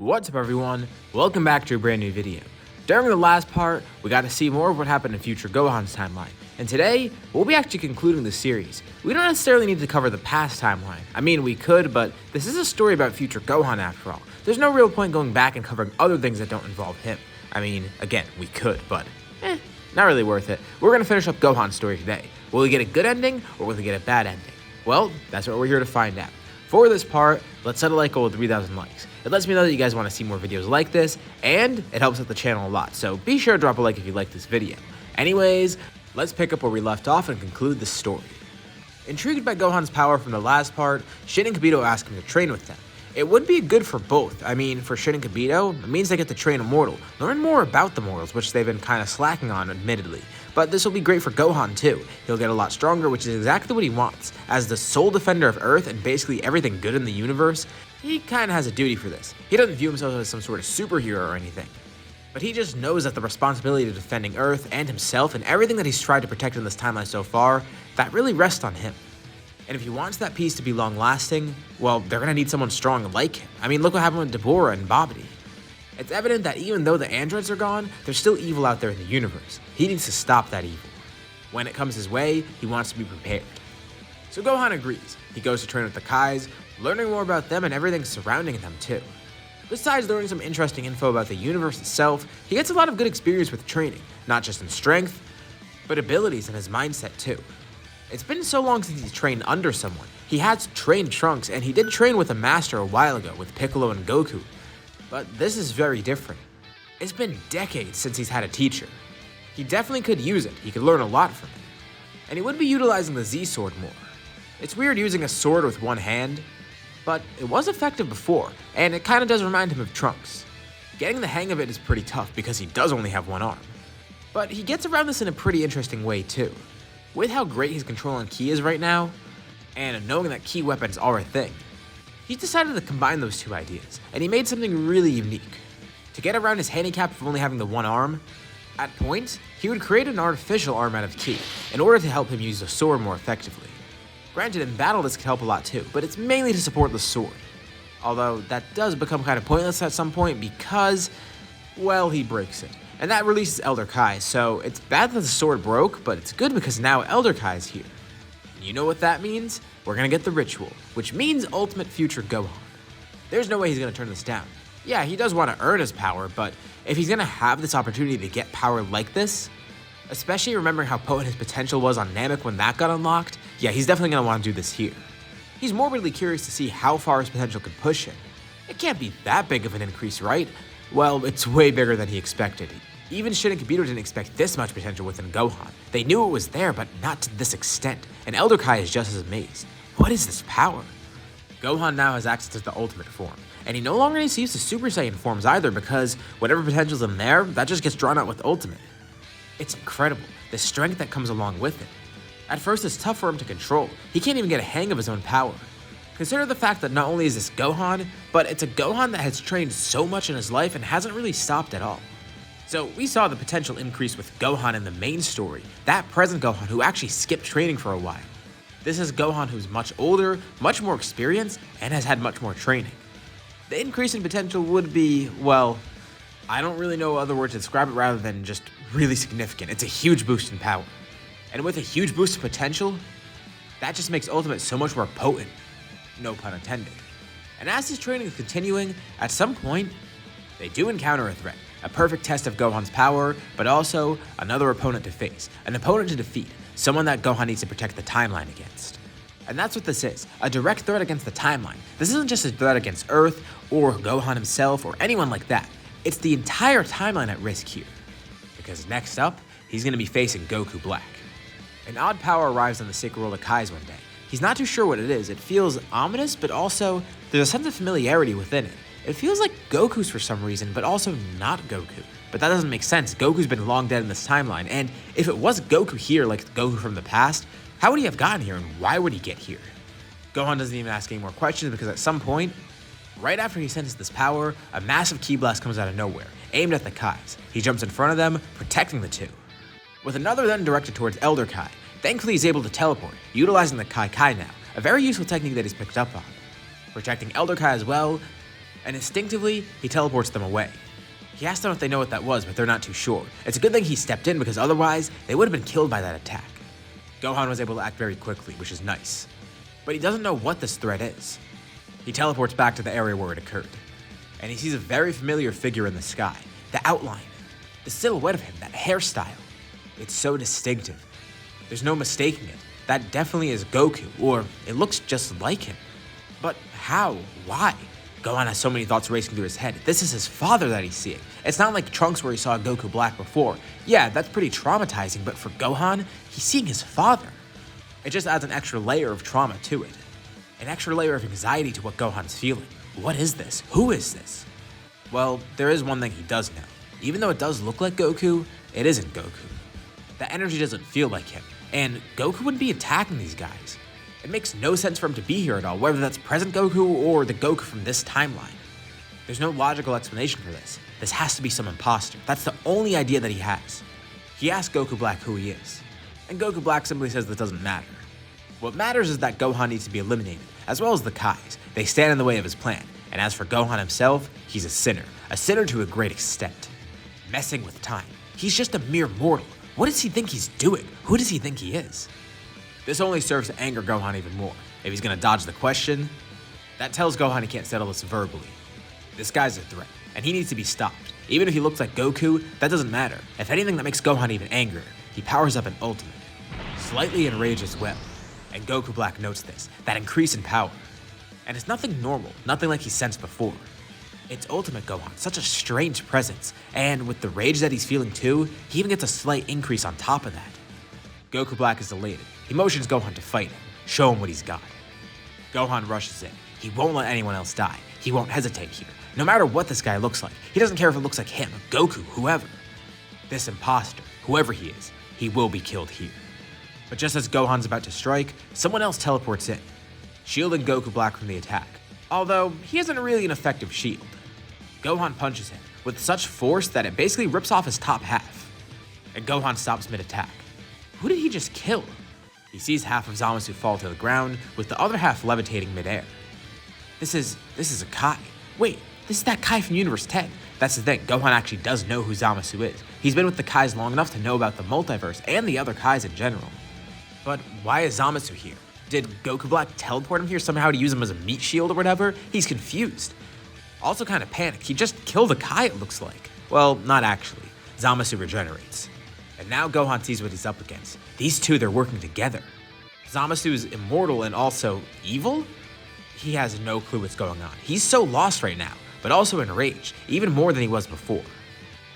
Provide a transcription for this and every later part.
What's up everyone, welcome back to a brand new video. During the last part, we got to see more of what happened in Future Gohan's timeline, and today, we'll be actually concluding the series. We don't necessarily need to cover the past timeline. I mean, we could, but this is a story about Future Gohan after all. There's no real point going back and covering other things that don't involve him. I mean, again, we could, but not really worth it. We're gonna finish up Gohan's story today. Will he get a good ending, or will he get a bad ending? Well, that's what we're here to find out. For this part, let's set a like goal of 3,000 likes. It lets me know that you guys want to see more videos like this, and it helps out the channel a lot, so be sure to drop a like if you like this video. Anyways, let's pick up where we left off and conclude the story. Intrigued by Gohan's power from the last part, Shin and Kibito ask him to train with them. It would be good for both. I mean, for Shin and Kibito, it means they get to train a mortal, learn more about the mortals, which they've been kind of slacking on, admittedly. But this will be great for Gohan too. He'll get a lot stronger, which is exactly what he wants. As the sole defender of Earth and basically everything good in the universe, he kind of has a duty for this. He doesn't view himself as some sort of superhero or anything. But he just knows that the responsibility of defending Earth and himself and everything that he's tried to protect in this timeline so far, that really rests on him. And if he wants that peace to be long-lasting, well, they're gonna need someone strong like him. I mean, look what happened with Deborah and Babidi. It's evident that even though the androids are gone, there's still evil out there in the universe. He needs to stop that evil. When it comes his way, he wants to be prepared. So Gohan agrees. He goes to train with the Kais, learning more about them and everything surrounding them too. Besides learning some interesting info about the universe itself, he gets a lot of good experience with training, not just in strength, but abilities and his mindset too. It's been so long since he's trained under someone. He has trained Trunks, and he did train with a master a while ago with Piccolo and Goku. But this is very different. It's been decades since he's had a teacher. He definitely could use it, he could learn a lot from it. And he would be utilizing the Z-Sword more. It's weird using a sword with one hand, but it was effective before, and it kinda does remind him of Trunks. Getting the hang of it is pretty tough because he does only have one arm. But he gets around this in a pretty interesting way too. With how great his control on Ki is right now, and knowing that Ki weapons are a thing, he's decided to combine those two ideas, and he made something really unique. To get around his handicap of only having the one arm, at points, he would create an artificial arm out of Ki in order to help him use the sword more effectively. Granted, in battle this could help a lot too, but it's mainly to support the sword. Although that does become kind of pointless at some point because, well, he breaks it. And that releases Elder Kai, so it's bad that the sword broke, but it's good because now Elder Kai is here. You know what that means? We're gonna get the ritual, which means ultimate Future Gohan. There's no way he's gonna turn this down. Yeah, he does want to earn his power, but if he's gonna have this opportunity to get power like this, especially remembering how potent his potential was on Namek when that got unlocked, yeah, he's definitely gonna want to do this here. He's morbidly curious to see how far his potential could push him. It can't be that big of an increase, right? Well, it's way bigger than he expected. Even Shin and Kibito didn't expect this much potential within Gohan. They knew it was there, but not to this extent, and Elder Kai is just as amazed. What is this power? Gohan now has access to the ultimate form, and he no longer needs to use the Super Saiyan forms either because whatever potential's in there, that just gets drawn out with ultimate. It's incredible, the strength that comes along with it. At first it's tough for him to control. He can't even get a hang of his own power. Consider the fact that not only is this Gohan, but it's a Gohan that has trained so much in his life and hasn't really stopped at all. So we saw the potential increase with Gohan in the main story, that present Gohan who actually skipped training for a while. This is Gohan who's much older, much more experienced, and has had much more training. The increase in potential would be, well, I don't really know other words to describe it rather than just really significant. It's a huge boost in power. And with a huge boost of potential, that just makes Ultimate so much more potent. No pun intended. And as his training is continuing, at some point, they do encounter a threat. A perfect test of Gohan's power, but also another opponent to face, an opponent to defeat, someone that Gohan needs to protect the timeline against. And that's what this is, a direct threat against the timeline. This isn't just a threat against Earth, or Gohan himself, or anyone like that. It's the entire timeline at risk here. Because next up, he's going to be facing Goku Black. An odd power arrives on the sacred world of Kai's one day. He's not too sure what it is. It feels ominous, but also there's a sense of familiarity within it. It feels like Goku's for some reason, but also not Goku. But that doesn't make sense. Goku's been long dead in this timeline, and if it was Goku here, like Goku from the past, how would he have gotten here, and why would he get here? Gohan doesn't even ask any more questions because at some point, right after he senses this power, a massive ki blast comes out of nowhere, aimed at the Kais. He jumps in front of them, protecting the two. With another then directed towards Elder Kai, thankfully he's able to teleport, utilizing the Kai now, a very useful technique that he's picked up on. Protecting Elder Kai as well, and instinctively, he teleports them away. He asks them if they know what that was, but they're not too sure. It's a good thing he stepped in because otherwise, they would have been killed by that attack. Gohan was able to act very quickly, which is nice. But he doesn't know what this threat is. He teleports back to the area where it occurred, and he sees a very familiar figure in the sky. The outline, the silhouette of him, that hairstyle. It's so distinctive. There's no mistaking it. That definitely is Goku, or it looks just like him. But how? Why? Gohan has so many thoughts racing through his head. This is his father that he's seeing. It's not like Trunks where he saw Goku Black before. Yeah, that's pretty traumatizing, but for Gohan, he's seeing his father. It just adds an extra layer of trauma to it. An extra layer of anxiety to what Gohan's feeling. What is this? Who is this? Well, there is one thing he does know. Even though it does look like Goku, it isn't Goku. The energy doesn't feel like him, and Goku wouldn't be attacking these guys. It makes no sense for him to be here at all, whether that's present Goku or the Goku from this timeline. There's no logical explanation for this. This has to be some imposter. That's the only idea that he has. He asks Goku Black who he is, and Goku Black simply says that doesn't matter. What matters is that Gohan needs to be eliminated, as well as the Kais. They stand in the way of his plan, and as for Gohan himself, he's a sinner to a great extent. Messing with time. He's just a mere mortal. What does he think he's doing? Who does he think he is? This only serves to anger Gohan even more. If he's gonna dodge the question, that tells Gohan he can't settle this verbally. This guy's a threat, and he needs to be stopped. Even if he looks like Goku, that doesn't matter. If anything, that makes Gohan even angrier. He powers up an ultimate, slightly enraged as well. And Goku Black notes this, that increase in power. And it's nothing normal, nothing like he's sensed before. It's Ultimate Gohan, such a strange presence, and with the rage that he's feeling too, he even gets a slight increase on top of that. Goku Black is elated. He motions Gohan to fight him, show him what he's got. Gohan rushes in. He won't let anyone else die. He won't hesitate here, no matter what this guy looks like. He doesn't care if it looks like him, Goku, whoever. This imposter, whoever he is, he will be killed here. But just as Gohan's about to strike, someone else teleports in, shielding Goku Black from the attack, although he isn't really an effective shield. Gohan punches him with such force that it basically rips off his top half, and Gohan stops mid-attack. Who did he just kill? He sees half of Zamasu fall to the ground, with the other half levitating midair. This is a Kai. Wait, this is that Kai from Universe 10. That's the thing, Gohan actually does know who Zamasu is. He's been with the Kais long enough to know about the multiverse and the other Kais in general. But why is Zamasu here? Did Goku Black teleport him here somehow to use him as a meat shield or whatever? He's confused. Also kind of panicked. He just killed a Kai, it looks like. Well, not actually. Zamasu regenerates. And now Gohan sees what he's up against. These two, they're working together. Zamasu is immortal and also evil? He has no clue what's going on. He's so lost right now, but also enraged, even more than he was before.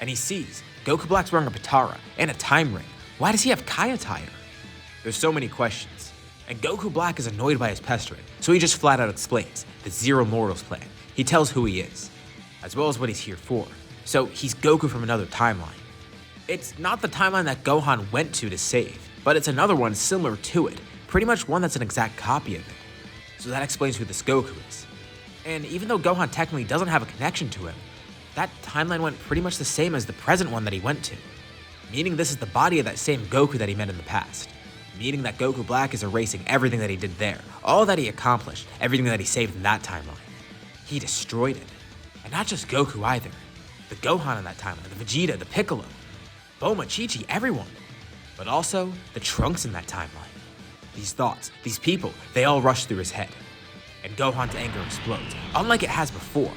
And he sees Goku Black's wearing a Patara and a time ring. Why does he have Kai attire? There's so many questions. And Goku Black is annoyed by his pestering, so he just flat out explains the Zero Mortals plan. He tells who he is, as well as what he's here for. So he's Goku from another timeline. It's not the timeline that Gohan went to save, but it's another one similar to it, pretty much one that's an exact copy of it. So that explains who this Goku is. And even though Gohan technically doesn't have a connection to him, that timeline went pretty much the same as the present one that he went to. Meaning this is the body of that same Goku that he met in the past. Meaning that Goku Black is erasing everything that he did there, all that he accomplished, everything that he saved in that timeline. He destroyed it. And not just Goku either. The Gohan in that timeline, the Vegeta, the Piccolo, Bulma, Chi-Chi, everyone. But also the Trunks in that timeline. These thoughts, these people, they all rush through his head. And Gohan's anger explodes, unlike it has before.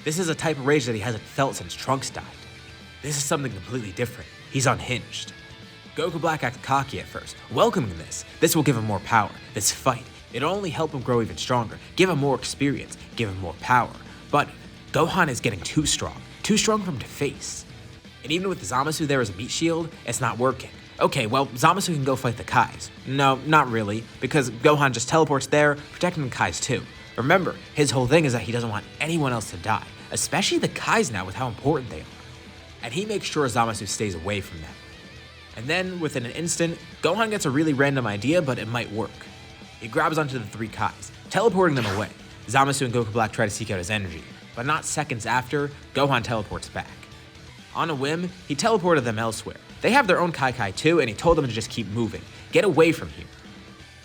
This is a type of rage that he hasn't felt since Trunks died. This is something completely different. He's unhinged. Goku Black acts cocky at first, welcoming this. This will give him more power, this fight. It'll only help him grow even stronger, give him more experience, give him more power. But Gohan is getting too strong for him to face. And even with Zamasu there as a meat shield, it's not working. Okay, well, Zamasu can go fight the Kais. No, not really, because Gohan just teleports there, protecting the Kais too. Remember, his whole thing is that he doesn't want anyone else to die, especially the Kais now with how important they are. And he makes sure Zamasu stays away from them. And then, within an instant, Gohan gets a really random idea, but it might work. He grabs onto the three Kais, teleporting them away. Zamasu and Goku Black try to seek out his energy, but not seconds after, Gohan teleports back. On a whim, he teleported them elsewhere. They have their own Kai too, and he told them to just keep moving. Get away from here.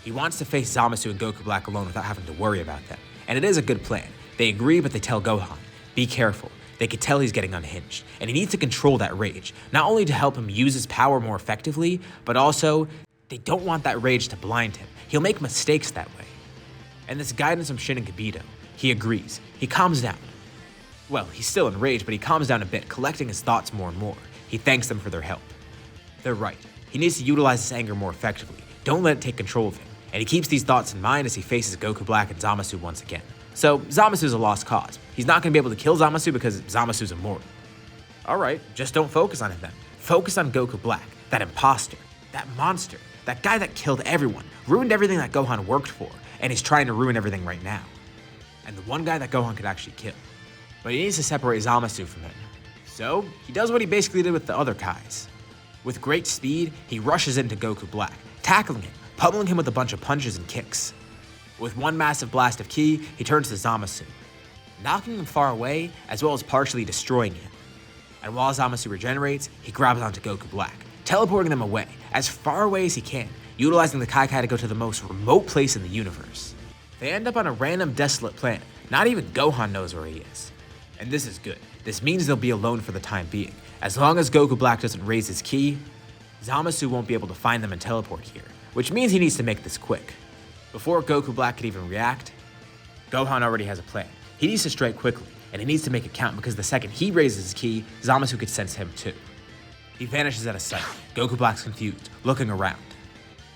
He wants to face Zamasu and Goku Black alone without having to worry about them. And it is a good plan. They agree, but they tell Gohan, be careful. They could tell he's getting unhinged, and he needs to control that rage, not only to help him use his power more effectively, but also they don't want that rage to blind him. He'll make mistakes that way. And this guidance from Shin and Kibito, he agrees. He calms down. Well, he's still enraged, but he calms down a bit, collecting his thoughts more and more. He thanks them for their help. They're right. He needs to utilize his anger more effectively. Don't let it take control of him. And he keeps these thoughts in mind as he faces Goku Black and Zamasu once again. So, Zamasu's a lost cause. He's not going to be able to kill Zamasu because Zamasu's immortal. Alright, just don't focus on him then. Focus on Goku Black, that imposter, that monster, that guy that killed everyone, ruined everything that Gohan worked for, and is trying to ruin everything right now. And the one guy that Gohan could actually kill. But he needs to separate Zamasu from him. So, he does what he basically did with the other Kais. With great speed, he rushes into Goku Black, tackling him, pummeling him with a bunch of punches and kicks. With one massive blast of ki, he turns to Zamasu, knocking him far away as well as partially destroying him. And while Zamasu regenerates, he grabs onto Goku Black, teleporting them away, as far away as he can, utilizing the Kai to go to the most remote place in the universe. They end up on a random desolate planet. Not even Gohan knows where he is. And this is good. This means they'll be alone for the time being. As long as Goku Black doesn't raise his ki, Zamasu won't be able to find them and teleport here, which means he needs to make this quick. Before Goku Black could even react, Gohan already has a plan. He needs to strike quickly, and he needs to make it count because the second he raises his ki, Zamasu could sense him too. He vanishes out of sight. Goku Black's confused, looking around.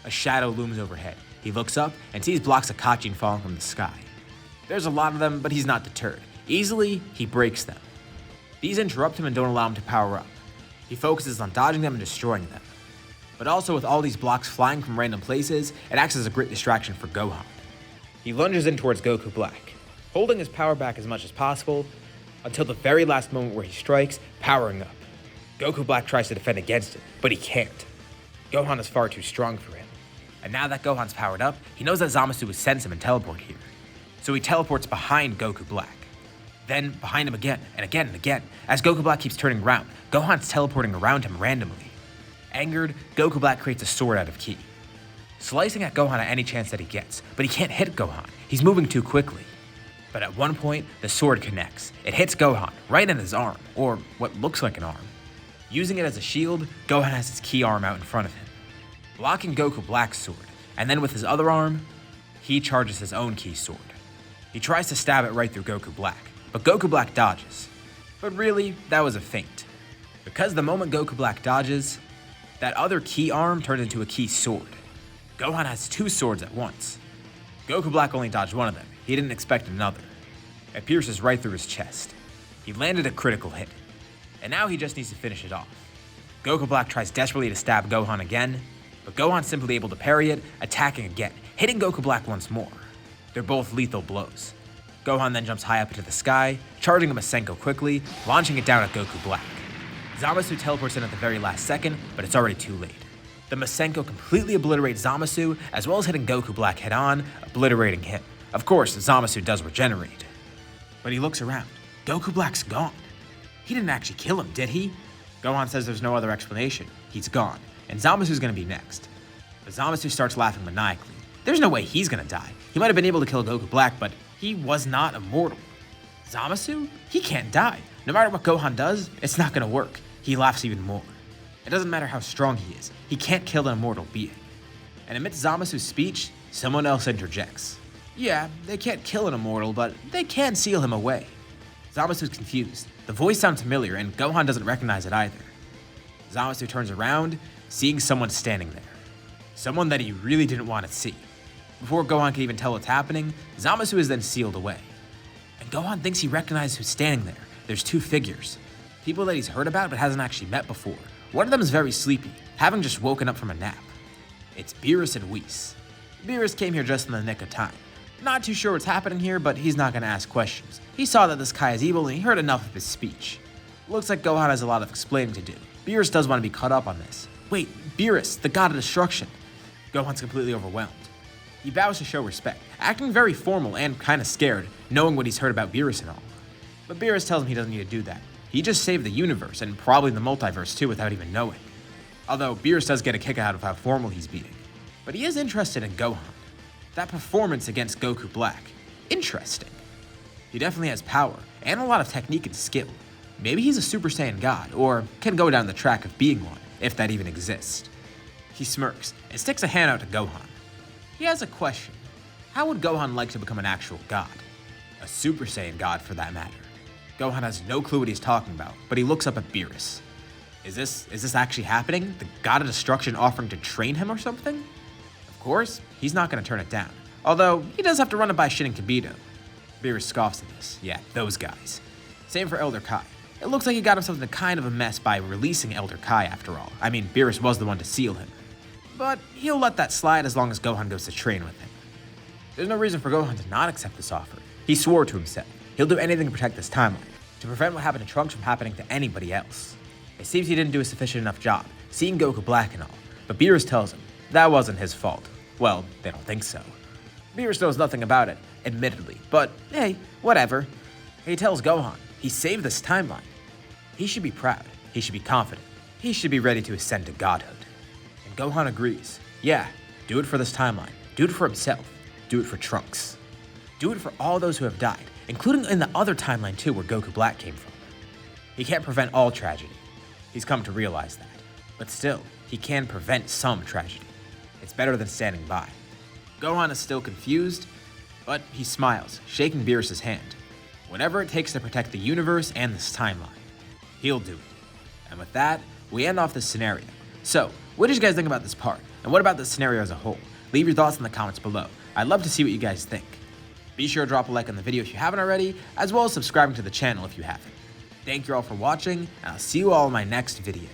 A shadow looms overhead. He looks up and sees blocks of Kachin falling from the sky. There's a lot of them, but he's not deterred. Easily, he breaks them. These interrupt him and don't allow him to power up. He focuses on dodging them and destroying them. But also with all these blocks flying from random places, it acts as a great distraction for Gohan. He lunges in towards Goku Black, holding his power back as much as possible, until the very last moment where he strikes, powering up. Goku Black tries to defend against it, but he can't. Gohan is far too strong for him. And now that Gohan's powered up, he knows that Zamasu would sense him and teleport here. So he teleports behind Goku Black. Then behind him again, and again and again. As Goku Black keeps turning around, Gohan's teleporting around him randomly. Angered, Goku Black creates a sword out of ki, slicing at Gohan at any chance that he gets, but he can't hit Gohan. He's moving too quickly. But at one point, the sword connects. It hits Gohan right in his arm, or what looks like an arm. Using it as a shield, Gohan has his ki arm out in front of him, blocking Goku Black's sword, and then with his other arm, he charges his own ki sword. He tries to stab it right through Goku Black, but Goku Black dodges. But really, that was a feint. Because the moment Goku Black dodges, that other ki arm turned into a ki sword. Gohan has two swords at once. Goku Black only dodged one of them. He didn't expect another. It pierces right through his chest. He landed a critical hit. And now he just needs to finish it off. Goku Black tries desperately to stab Gohan again, but Gohan's simply able to parry it, attacking again, hitting Goku Black once more. They're both lethal blows. Gohan then jumps high up into the sky, charging a Masenko quickly, launching it down at Goku Black. Zamasu teleports in at the very last second, but it's already too late. The Masenko completely obliterates Zamasu, as well as hitting Goku Black head-on, obliterating him. Of course, Zamasu does regenerate. But he looks around. Goku Black's gone. He didn't actually kill him, did he? Gohan says there's no other explanation. He's gone, and Zamasu's gonna be next. But Zamasu starts laughing maniacally. There's no way he's gonna die. He might have been able to kill Goku Black, but he was not immortal. Zamasu? He can't die. No matter what Gohan does, it's not gonna work. He laughs even more. It doesn't matter how strong he is. He can't kill an immortal being. And amidst Zamasu's speech, someone else interjects. Yeah, they can't kill an immortal, but they can seal him away. Zamasu's confused. The voice sounds familiar, and Gohan doesn't recognize it either. Zamasu turns around, seeing someone standing there. Someone that he really didn't want to see. Before Gohan can even tell what's happening, Zamasu is then sealed away. And Gohan thinks he recognizes who's standing there. There's two figures. People that he's heard about but hasn't actually met before. One of them is very sleepy, having just woken up from a nap. It's Beerus and Whis. Beerus came here just in the nick of time. Not too sure what's happening here, but he's not going to ask questions. He saw that this Kai is evil and he heard enough of his speech. Looks like Gohan has a lot of explaining to do. Beerus does want to be caught up on this. Wait, Beerus, the god of destruction. Gohan's completely overwhelmed. He bows to show respect, acting very formal and kind of scared, knowing what he's heard about Beerus and all. But Beerus tells him he doesn't need to do that. He just saved the universe, and probably the multiverse too without even knowing. Although Beerus does get a kick out of how formal he's being. But he is interested in Gohan. That performance against Goku Black. Interesting. He definitely has power, and a lot of technique and skill. Maybe he's a Super Saiyan God, or can go down the track of being one, if that even exists. He smirks and sticks a hand out to Gohan. He has a question. How would Gohan like to become an actual god? A Super Saiyan God, for that matter. Gohan has no clue what he's talking about, but he looks up at Beerus. Is this actually happening? The God of Destruction offering to train him or something? Of course, he's not going to turn it down. Although, he does have to run it by Shin and Kibito. Beerus scoffs at this. Yeah, those guys. Same for Elder Kai. It looks like he got himself into kind of a mess by releasing Elder Kai after all. I mean, Beerus was the one to seal him. But he'll let that slide as long as Gohan goes to train with him. There's no reason for Gohan to not accept this offer. He swore to himself. He'll do anything to protect this timeline, to prevent what happened to Trunks from happening to anybody else. It seems he didn't do a sufficient enough job, seeing Goku black and all, but Beerus tells him that wasn't his fault. Well, they don't think so. Beerus knows nothing about it, admittedly, but hey, whatever. He tells Gohan he saved this timeline. He should be proud, he should be confident, he should be ready to ascend to godhood. And Gohan agrees. Yeah, do it for this timeline, do it for himself, do it for Trunks. Do it for all those who have died, including in the other timeline too where Goku Black came from. He can't prevent all tragedy. He's come to realize that. But still, he can prevent some tragedy. It's better than standing by. Gohan is still confused, but he smiles, shaking Beerus' hand. Whatever it takes to protect the universe and this timeline, he'll do it. And with that, we end off this scenario. So, what did you guys think about this part? And what about this scenario as a whole? Leave your thoughts in the comments below. I'd love to see what you guys think. Be sure to drop a like on the video if you haven't already, as well as subscribing to the channel if you haven't. Thank you all for watching, and I'll see you all in my next video.